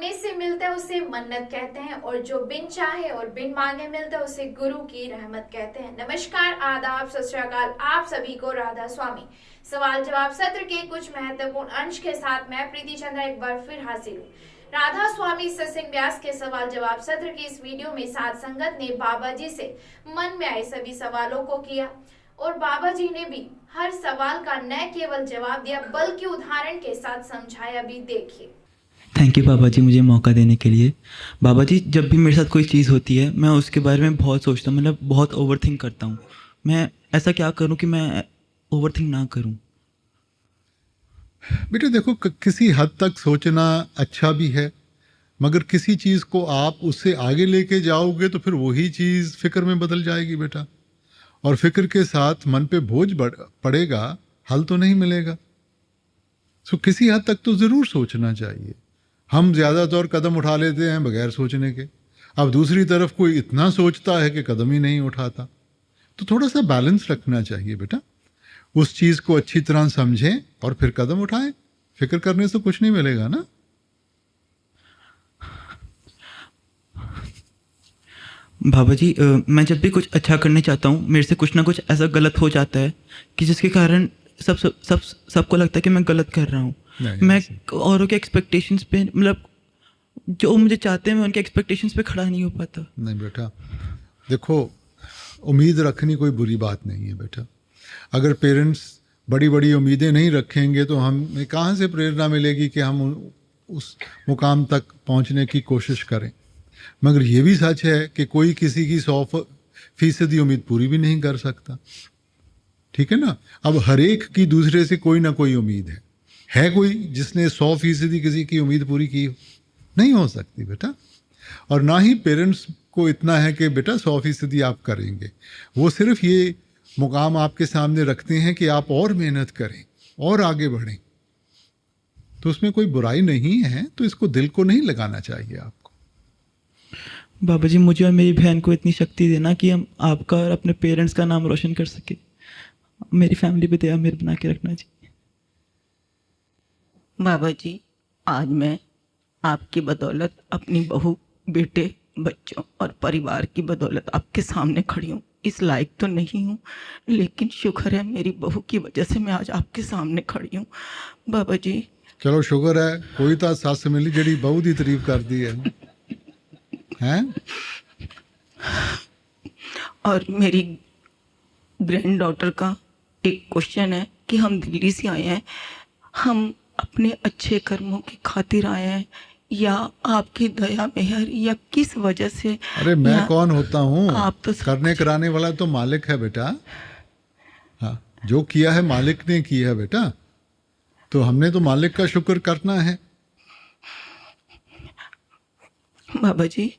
मांगने से मिलता है उसे मन्नत कहते हैं, और जो बिन चाहे और बिन मांगे मिलता है उसे गुरु की रहमत कहते हैं। नमस्कार, आदाब, सत श्री अकाल, आप सभी को राधा स्वामी सवाल जवाब सत्र के कुछ महत्वपूर्ण अंश के साथ मैं प्रीति चंद्रा एक बार फिर हाजिर हूँ। राधा स्वामी सत्संग व्यास के सवाल जवाब सत्र की इस वीडियो में साध संगत ने बाबा जी से मन में आए सभी सवालों को किया, और बाबा जी ने भी हर सवाल का न केवल जवाब दिया बल्कि उदाहरण के साथ समझाया भी। देखिए। थैंक यू बाबा जी, मुझे मौका देने के लिए। बाबा जी, जब भी मेरे साथ कोई चीज़ होती है मैं उसके बारे में बहुत सोचता हूँ, मतलब बहुत ओवरथिंक करता हूँ। मैं ऐसा क्या करूँ कि मैं ओवरथिंक ना करूँ? बेटा देखो, किसी हद तक सोचना अच्छा भी है, मगर किसी चीज़ को आप उससे आगे लेके जाओगे तो फिर वही चीज़ फिक्र में बदल जाएगी बेटा, और फिक्र के साथ मन पे बोझ पड़ेगा, हल तो नहीं मिलेगा। सो किसी हद तक तो ज़रूर सोचना चाहिए। हम ज़्यादातर कदम उठा लेते हैं बगैर सोचने के। अब दूसरी तरफ कोई इतना सोचता है कि कदम ही नहीं उठाता। तो थोड़ा सा बैलेंस रखना चाहिए बेटा। उस चीज़ को अच्छी तरह समझें और फिर कदम उठाएं। फिक्र करने से कुछ नहीं मिलेगा ना। बाबा जी, मैं जब भी कुछ अच्छा करने चाहता हूँ मेरे से कुछ ना कुछ ऐसा गलत हो जाता है कि जिसके कारण सबको लगता है कि मैं गलत कर रहा हूँ। मैं औरों के एक्सपेक्टेशंस पे, मतलब जो मुझे चाहते हैं मैं उनके एक्सपेक्टेशंस पे खड़ा नहीं हो पाता। नहीं बेटा, देखो, उम्मीद रखनी कोई बुरी बात नहीं है बेटा। अगर पेरेंट्स बड़ी बड़ी उम्मीदें नहीं रखेंगे तो हमें कहाँ से प्रेरणा मिलेगी कि हम उस मुकाम तक पहुँचने की कोशिश करें। मगर ये भी सच है कि कोई किसी की 100% उम्मीद पूरी भी नहीं कर सकता। ठीक है ना। अब हर एक की दूसरे से कोई ना कोई उम्मीद है कोई जिसने 100% किसी की उम्मीद पूरी की? नहीं हो सकती बेटा। और ना ही पेरेंट्स को इतना है कि बेटा 100% आप करेंगे। वो सिर्फ ये मुकाम आपके सामने रखते हैं कि आप और मेहनत करें और आगे बढ़ें। तो उसमें कोई बुराई नहीं है, तो इसको दिल को नहीं लगाना चाहिए आपको। बाबा जी, मुझे और मेरी बहन को इतनी शक्ति देना कि हम आपका और अपने पेरेंट्स का नाम रोशन कर सके। मेरी फैमिली पे दया मेरे बना के रखना जी। बाबा जी, आज मैं आपकी बदौलत, अपनी बहू, बेटे, बच्चों और परिवार की बदौलत आपके सामने खड़ी हूँ। इस लायक तो नहीं हूँ, लेकिन शुक्र है मेरी बहू की वजह से मैं आज आपके सामने खड़ी हूँ। बाबा जी, चलो शुक्र है, कोई तो सस मिली जी बहू की तारीफ कर दी है। हैं? और मेरी ग्रैंड डॉटर का एक क्वेश्चन है कि हम दिल्ली से आए हैं, हम अपने अच्छे कर्मों की खातिर आए हैं या आपकी दया मेहर, या किस वजह से? अरे मैं कौन होता हूँ? आप तो करने कराने वाला तो मालिक है बेटा। हाँ, जो किया है मालिक ने किया है बेटा, तो हमने तो मालिक का शुक्र करना है। बाबा जी,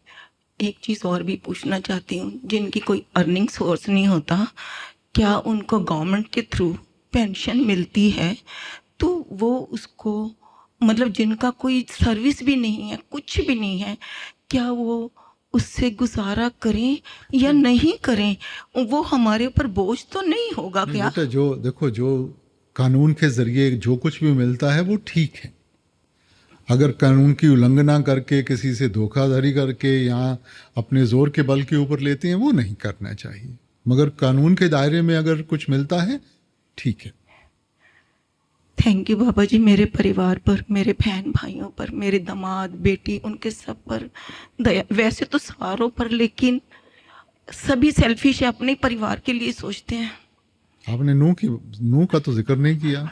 एक चीज़ और भी पूछना चाहती हूँ। जिनकी कोई अर्निंग सोर्स नहीं होता, क्या उनको गवर्नमेंट के थ्रू पेंशन मिलती है? तो वो उसको, मतलब जिनका कोई सर्विस भी नहीं है, कुछ भी नहीं है, क्या वो उससे गुजारा करें या नहीं करें? वो हमारे ऊपर बोझ तो नहीं होगा क्या? बेटा, जो देखो, जो कानून के जरिए जो कुछ भी मिलता है वो ठीक है। अगर कानून की उल्लंघना करके, किसी से धोखाधड़ी करके या अपने जोर के बल के ऊपर लेते हैं, वो नहीं करना चाहिए। मगर कानून के दायरे में अगर कुछ मिलता है, ठीक है। थैंक यू बाबा जी। मेरे परिवार पर, मेरे बहन भाइयों पर, मेरे दामाद, बेटी, उनके सब पर दया। वैसे तो सारों पर, लेकिन सभी सेल्फिश है, अपने परिवार के लिए सोचते हैं। आपने नूह का तो जिक्र नहीं किया।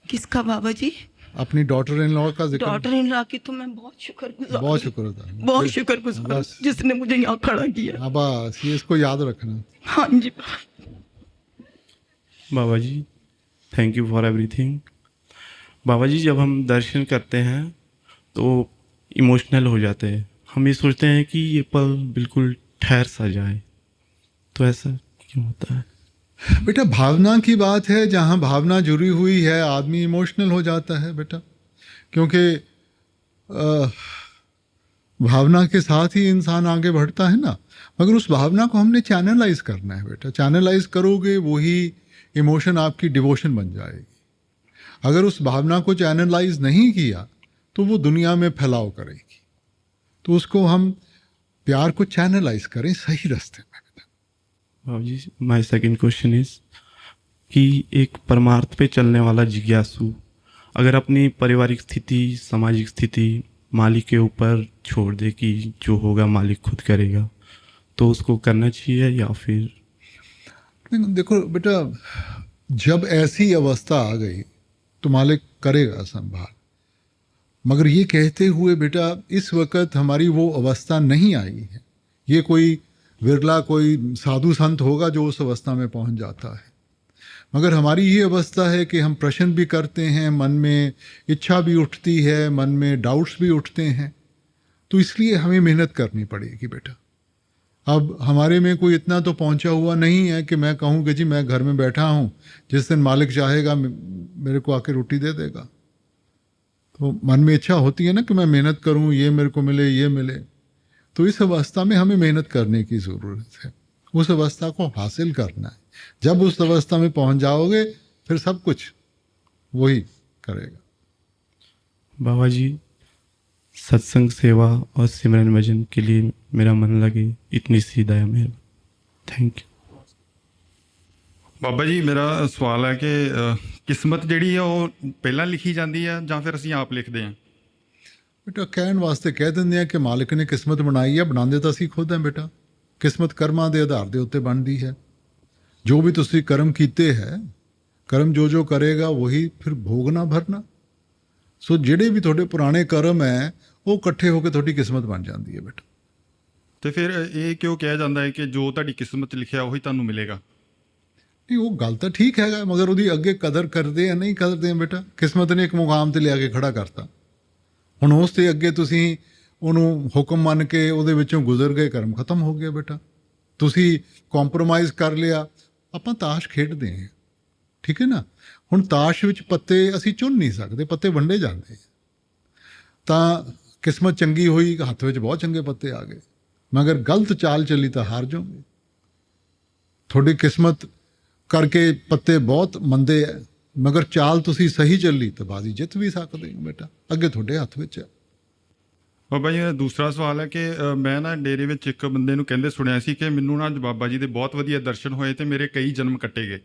किसका बाबा जी? अपनी डॉटर इन लॉ का जिक्र। डॉटर इन लॉ की तो मैं बहुत शुक्रगुजार, बहुत शुक्र, बहुत शुक्रगुजार जिसने मुझे यहाँ खड़ा किया। हाँ बस, ये इसको याद रखना। हाँ जी बाबा जी, थैंक यू फॉर एवरीथिंग। बाबा जी, जब हम दर्शन करते हैं तो इमोशनल हो जाते हैं। हम ये सोचते हैं कि ये पल बिल्कुल ठहर सा जाए, तो ऐसा क्यों होता है? बेटा, भावना की बात है। जहाँ भावना जुड़ी हुई है आदमी इमोशनल हो जाता है बेटा, क्योंकि भावना के साथ ही इंसान आगे बढ़ता है ना। मगर उस भावना को हमने चैनलाइज करना है बेटा। चैनलाइज करोगे वही इमोशन आपकी डिवोशन बन जाएगी। अगर उस भावना को चैनलाइज नहीं किया तो वो दुनिया में फैलाव करेगी। तो उसको हम प्यार को चैनलाइज करें सही रास्ते में। बाबा जी, माय सेकंड क्वेश्चन इज कि एक परमार्थ पे चलने वाला जिज्ञासु अगर अपनी पारिवारिक स्थिति, सामाजिक स्थिति मालिक के ऊपर छोड़ दे कि जो होगा मालिक खुद करेगा, तो उसको करना चाहिए या फिर? देखो बेटा, जब ऐसी अवस्था आ गई तो मालिक करेगा संभाल, मगर ये कहते हुए बेटा इस वक्त हमारी वो अवस्था नहीं आई है। ये कोई विरला कोई साधु संत होगा जो उस अवस्था में पहुंच जाता है, मगर हमारी ये अवस्था है कि हम प्रश्न भी करते हैं, मन में इच्छा भी उठती है, मन में डाउट्स भी उठते हैं। तो इसलिए हमें मेहनत करनी पड़ेगी बेटा। अब हमारे में कोई इतना तो पहुंचा हुआ नहीं है कि मैं कहूँ कि जी मैं घर में बैठा हूँ, जिस दिन मालिक चाहेगा मेरे को आके रोटी दे देगा। तो मन में इच्छा होती है ना कि मैं मेहनत करूँ, ये मेरे को मिले, ये मिले। तो इस अवस्था में हमें मेहनत करने की ज़रूरत है, उस अवस्था को हासिल करना है। जब उस अवस्था में पहुंच जाओगे फिर सब कुछ वही करेगा। बाबा जी, सत्संग, सेवा और सिमरन भजन के लिए मेरा मन लगे, इतनी सी दया मेरे। Thank you. ਬਾਬਾ ਜੀ, ਮੇਰਾ ਸਵਾਲ ਹੈ ਕਿ ਕਿਸਮਤ ਜਿਹੜੀ ਆ ਉਹ ਪਹਿਲਾਂ ਲਿਖੀ ਜਾਂਦੀ ਆ ਜਾਂ ਫਿਰ ਅਸੀਂ ਆਪ ਲਿਖਦੇ ਹਾਂ? बेटा कहने वास्ते कह ਦਿੰਦੇ ਆ ਕਿ ਮਾਲਿਕ ਨੇ ਕਿਸਮਤ ਬਣਾਈ ਹੈ, ਬਣਾਉਂਦੇ ਤਾਂ ਅਸੀਂ ਖੁਦ ਹਾਂ बेटा। ਕਿਸਮਤ ਕਰਮਾਂ ਦੇ ਆਧਾਰ ਦੇ ਉੱਤੇ ਬਣਦੀ ਹੈ। ਜੋ ਵੀ ਤੁਸੀਂ ਕਰਮ ਕੀਤੇ ਹੈ, ਕਰਮ ਜੋ ਕਰੇਗਾ ਵਹੀ ਫਿਰ ਭੋਗਣਾ ਭਰਨਾ। ਸੋ ਜਿਹੜੇ ਵੀ ਤੁਹਾਡੇ ਪੁਰਾਣੇ ਕਰਮ ਹੈ ਉਹ ਇਕੱਠੇ ਹੋ ਕੇ ਤੁਹਾਡੀ ਕਿਸਮਤ ਬਣ ਜਾਂਦੀ ਹੈ बेटा। ਤੇ ਫਿਰ ਇਹ ਕਿਉਂ ਕਿਹਾ ਜਾਂਦਾ ਹੈ ਕਿ ਜੋ ਤੁਹਾਡੀ ਕਿਸਮਤ 'ਚ ਲਿਖਿਆ ਉਹੀ ਤੁਹਾਨੂੰ ਮਿਲੇਗਾ? ਨਹੀਂ, ਉਹ ਗੱਲ ਤਾਂ ਠੀਕ ਹੈਗਾ, ਮਗਰ ਉਹਦੀ ਅੱਗੇ ਕਦਰ ਕਰਦੇ ਆ ਨਹੀਂ ਕਰਦੇ ਆ बेटा। ਕਿਸਮਤ ਨੇ ਇੱਕ ਮੁਕਾਮ ਤੇ ਲਿਆ ਕੇ ਖੜਾ ਕਰਤਾ, ਹੁਣ ਉਸ ਤੇ ਅੱਗੇ ਤੁਸੀਂ ਉਹਨੂੰ ਹੁਕਮ ਮੰਨ ਕੇ ਉਹਦੇ ਵਿੱਚੋਂ ਗੁਜ਼ਰ ਗਏ, ਕਰਮ ਖਤਮ ਹੋ ਗਿਆ बेटा। ਤੁਸੀਂ ਕੰਪਰੋਮਾਈਜ਼ ਕਰ ਲਿਆ। ਆਪਾਂ ਤਾਸ਼ ਖੇਡਦੇ ਹਾਂ, ਠੀਕ ਹੈ ਨਾ। ਹੁਣ ਤਾਸ਼ ਵਿੱਚ ਪੱਤੇ ਅਸੀਂ ਚੁਣ ਨਹੀਂ ਸਕਦੇ, ਪੱਤੇ ਵੰਡੇ ਜਾਂਦੇ। ਤਾਂ ਕਿਸਮਤ ਚੰਗੀ ਹੋਈ, ਹੱਥ ਵਿੱਚ ਬਹੁਤ ਚੰਗੇ ਪੱਤੇ ਆ ਗਏ, ਮਗਰ ਗਲਤ ਚਾਲ ਚੱਲੀ ਤਾਂ ਹਾਰ ਜਾਓਗੇ। ਤੁਹਾਡੀ ਕਿਸਮਤ ਕਰਕੇ ਪੱਤੇ ਬਹੁਤ ਮੰਦੇ ਹੈ, ਮਗਰ ਚਾਲ ਤੁਸੀਂ ਸਹੀ ਚੱਲੀ ਤਾਂ ਬਾਜ਼ੀ ਜਿੱਤ ਵੀ ਸਕਦੇ ਹੋ बेटा। ਅੱਗੇ ਤੁਹਾਡੇ ਹੱਥ ਵਿੱਚ ਹੈ। ਬਾਬਾ ਜੀ, ਮੇਰਾ ਦੂਸਰਾ ਸਵਾਲ ਹੈ ਕਿ ਮੈਂ ਨਾ ਡੇਰੇ ਵਿੱਚ ਇੱਕ ਬੰਦੇ ਨੂੰ ਕਹਿੰਦੇ ਸੁਣਿਆ ਸੀ ਕਿ ਮੈਨੂੰ ਨਾ ਬਾਬਾ ਜੀ ਦੇ ਬਹੁਤ ਵਧੀਆ ਦਰਸ਼ਨ ਹੋਏ ਤੇ ਮੇਰੇ ਕਈ ਜਨਮ ਕੱਟੇ ਗਏ।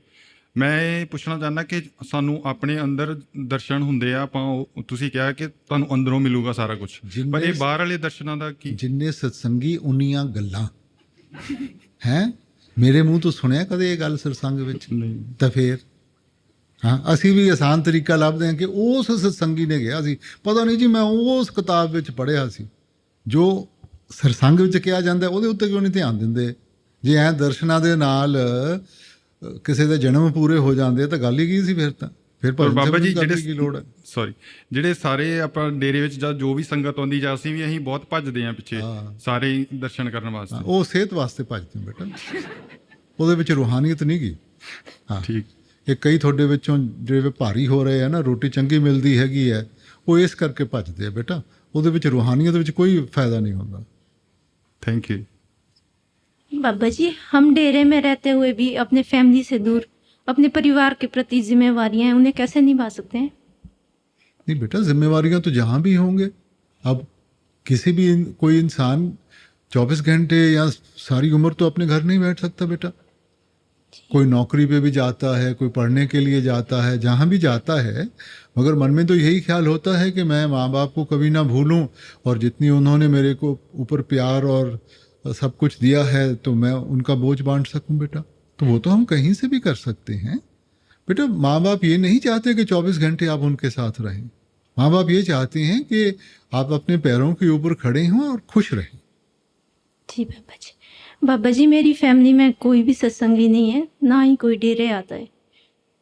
ਮੈਂ ਇਹ ਪੁੱਛਣਾ ਚਾਹੁੰਦਾ ਕਿ ਸਾਨੂੰ ਆਪਣੇ ਅੰਦਰ ਦਰਸ਼ਨ ਹੁੰਦੇ ਆ, ਆਪਾਂ ਤੁਸੀਂ ਕਿਹਾ ਕਿ ਤੁਹਾਨੂੰ ਅੰਦਰੋਂ ਮਿਲੂਗਾ ਸਾਰਾ ਕੁਝ, ਪਰ ਇਹ ਬਾਹਰ ਵਾਲੇ ਦਰਸ਼ਨਾਂ ਦਾ ਕੀ? ਜਿੰਨੇ ਸਤਸੰਗੀ ਉਨੀਆਂ ਗੱਲਾਂ ਹੈ। ਮੇਰੇ ਮੂੰਹ ਤੋਂ ਸੁਣਿਆ ਕਦੇ ਇਹ ਗੱਲ ਸਤਸੰਗ ਵਿੱਚ? ਨਹੀਂ। ਤਾਂ ਫੇਰ ਹਾਂ, ਅਸੀਂ ਵੀ ਆਸਾਨ ਤਰੀਕਾ ਲੱਭਦੇ ਹਾਂ ਕਿ ਉਸ ਸਤਸੰਗੀ ਨੇ ਕਿਹਾ ਸੀ। ਪਤਾ ਨਹੀਂ ਜੀ, ਮੈਂ ਉਸ ਕਿਤਾਬ ਵਿੱਚ ਪੜ੍ਹਿਆ ਸੀ। ਜੋ ਸਤਸੰਗ ਵਿੱਚ ਕਿਹਾ ਜਾਂਦਾ ਉਹਦੇ ਉੱਤੇ ਕਿਉਂ ਨਹੀਂ ਧਿਆਨ ਦਿੰਦੇ? ਜੇ ਐਂ ਦਰਸ਼ਨਾਂ ਦੇ ਨਾਲ ਕਿਸੇ ਦੇ ਜਨਮ ਪੂਰੇ ਹੋ ਜਾਂਦੇ ਤਾਂ ਗੱਲ ਹੀ ਕੀ ਸੀ ਫਿਰ ਤਾਂ। ਫਿਰ ਪਰ ਬਾਬਾ ਜੀ ਕੀ ਲੋੜ ਹੈ? ਜਿਹੜੇ ਸਾਰੇ ਆਪਾਂ ਡੇਰੇ ਵਿੱਚ ਜਾਂ ਜੋ ਵੀ ਸੰਗਤ ਆਉਂਦੀ ਜਾਂ ਅਸੀਂ ਵੀ ਅਸੀਂ ਬਹੁਤ ਭੱਜਦੇ ਹਾਂ ਪਿੱਛੇ ਸਾਰੇ ਹੀ ਦਰਸ਼ਨ ਕਰਨ ਵਾਸਤੇ। ਉਹ ਸਿਹਤ ਵਾਸਤੇ ਭੱਜਦੇ बेटा, ਉਹਦੇ ਵਿੱਚ ਰੂਹਾਨੀਅਤ ਨਹੀਂ ਗਈ। ਹਾਂ ਠੀਕ। ਇਹ ਕਈ ਤੁਹਾਡੇ ਵਿੱਚੋਂ ਜਿਹੜੇ ਭਾਰੀ ਹੋ ਰਹੇ ਆ ਨਾ, ਰੋਟੀ ਚੰਗੀ ਮਿਲਦੀ ਹੈਗੀ ਹੈ, ਉਹ ਇਸ ਕਰਕੇ ਭੱਜਦੇ ਆ बेटा। ਉਹਦੇ ਵਿੱਚ ਰੂਹਾਨੀਅਤ ਵਿੱਚ ਕੋਈ ਫਾਇਦਾ नहीं होता। Thank you. बाबा जी, हम डेरे में रहते हुए भी अपने फैमिली से दूर अपने परिवार के प्रति जिम्मेवारियां हैं, उन्हें कैसे निभा सकते हैं? नहीं बेटा, जिम्मेवारियां तो जहाँ भी होंगे। अब किसी भी कोई इंसान 24 घंटे या सारी उम्र तो अपने घर नहीं बैठ सकता बेटा। कोई नौकरी पे भी जाता है, कोई पढ़ने के लिए जाता है, जहाँ भी जाता है, मगर मन में तो यही ख्याल होता है कि मैं माँ बाप को कभी ना भूलूं, और जितनी उन्होंने मेरे को ऊपर प्यार और सब कुछ दिया है तो मैं उनका बोझ बांट सकूं बेटा। तो वो तो हम कहीं से भी कर सकते हैं बेटा। माँ बाप ये नहीं चाहते कि 24 घंटे आप उनके साथ रहें। माँ बाप ये चाहते हैं कि आप अपने पैरों के ऊपर खड़े हों और खुश रहें। जी बाबा जी। बाबा जी, मेरी फैमिली में कोई भी सत्संगी नहीं है, ना ही कोई डेरे आता है।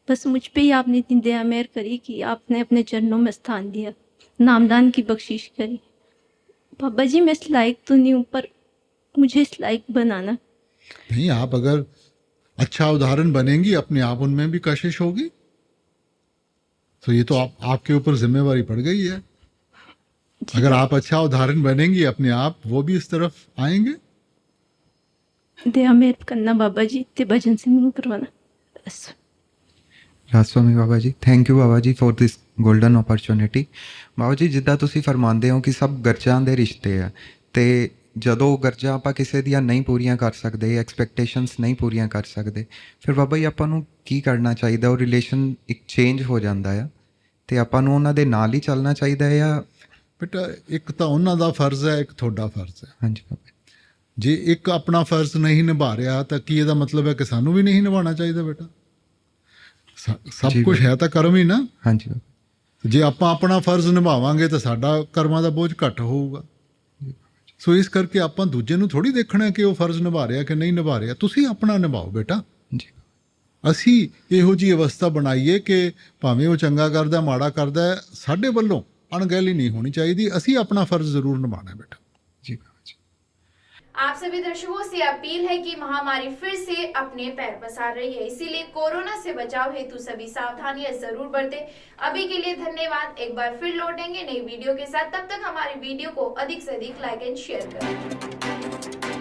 बस मुझ पे ही आपने इतनी दया मेहर करी कि आपने अपने चरणों में स्थान दिया, नामदान की बख्शिश करी। बाबा जी, मैं इस लायक तो नहीं हूँ, पर मुझे इस लायक बनाना। नहीं, आप अगर अच्छा उदाहरण बनेंगी, अपने आप उनमें भी कशिश होगी, तो ये तो आपके ऊपर जिम्मेवारी पड़ गई है। अगर आप अच्छा उदाहरण बनेंगी अपने आप, वो भी इस तरफ आएंगे। दया मेहर करना बाबा जी, ते भजन से मुँह करवाना बस। ਰਾਸਵਾਮੀ Baba ji, thank you Baba ji for this golden opportunity. Baba ji, ਜਿੱਦਾਂ ਤੁਸੀਂ ਫਰਮਾਉਂਦੇ ਹੋ ਕਿ ਸਭ ਗਰਜਾਂ ਦੇ ਰਿਸ਼ਤੇ ਆ, ਤੇ ਜਦੋਂ ਗਰਜਾਂ ਆਪਾਂ ਕਿਸੇ ਦੀਆਂ ਨਹੀਂ ਪੂਰੀਆਂ ਕਰ ਸਕਦੇ, ਐਕਸਪੈਕਟੇਸ਼ਨਸ ਨਹੀਂ ਪੂਰੀਆਂ ਕਰ ਸਕਦੇ, ਫਿਰ ਬਾਬਾ ਜੀ ਆਪਾਂ ਨੂੰ ਕੀ ਕਰਨਾ ਚਾਹੀਦਾ? ਉਹ ਰਿਲੇਸ਼ਨ ਇੱਕ ਚੇਂਜ ਹੋ ਜਾਂਦਾ ਆ, ਤੇ ਆਪਾਂ ਨੂੰ ਉਹਨਾਂ ਦੇ ਨਾਲ ਹੀ ਚੱਲਣਾ ਚਾਹੀਦਾ ਹੈ ਜਾਂ? ਬੇਟਾ, ਇੱਕ ਤਾਂ ਉਹਨਾਂ ਦਾ ਫਰਜ਼ ਹੈ, ਇੱਕ ਤੁਹਾਡਾ ਫਰਜ਼ ਹੈ। ਹਾਂਜੀ ਬਾਬਾ ਜੀ। ਜੇ ਇੱਕ ਆਪਣਾ ਫਰਜ਼ ਨਹੀਂ ਨਿਭਾ ਰਿਹਾ ਤਾਂ ਕੀ ਇਹਦਾ ਮਤਲਬ ਹੈ ਕਿ ਸਾਨੂੰ ਵੀ ਨਹੀਂ ਨਿਭਾਉਣਾ ਚਾਹੀਦਾ? ਬੇਟਾ, ਸਭ ਜੀ ਕੁਝ ਹੈ ਤਾਂ ਕਰਮ ਹੀ ਨਾ। ਹਾਂਜੀ ਬਾਬਾ। ਜੇ ਆਪਾਂ ਆਪਣਾ ਫਰਜ਼ ਨਿਭਾਵਾਂਗੇ ਤਾਂ ਸਾਡਾ ਕਰਮਾਂ ਦਾ ਬੋਝ ਘੱਟ ਹੋਊਗਾ। ਸੋ ਇਸ ਕਰਕੇ ਆਪਾਂ ਦੂਜੇ ਨੂੰ ਥੋੜੀ ਦੇਖਣਾ ਕਿ ਉਹ ਫਰਜ਼ ਨਿਭਾ ਰਿਹਾ ਕਿ ਨਹੀਂ ਨਿਭਾ ਰਿਹਾ। ਤੁਸੀਂ ਆਪਣਾ ਨਿਭਾਓ ਬੇਟਾ। ਜੀ ਅਸੀਂ ਇਹੋ ਜਿਹੀ ਅਵਸਥਾ ਬਣਾਈਏ ਕਿ ਭਾਵੇਂ ਉਹ ਚੰਗਾ ਕਰਦਾ ਮਾੜਾ ਕਰਦਾ, ਸਾਡੇ ਵੱਲੋਂ ਅਣਗਹਿਲੀ ਨਹੀਂ ਹੋਣੀ ਚਾਹੀਦੀ। ਅਸੀਂ ਆਪਣਾ ਫਰਜ਼ ਜ਼ਰੂਰ ਨਿਭਾਉਣਾ ਬੇਟਾ। जी बाबा जी। आप सभी दर्शकों से अपील है कि महामारी फिर से अपने पैर पसार रही है, इसीलिए कोरोना से बचाव हेतु सभी सावधानियां जरूर बरतें। अभी के लिए धन्यवाद। एक बार फिर लौटेंगे नई वीडियो के साथ, तब तक हमारी वीडियो को अधिक से अधिक लाइक एंड शेयर करें।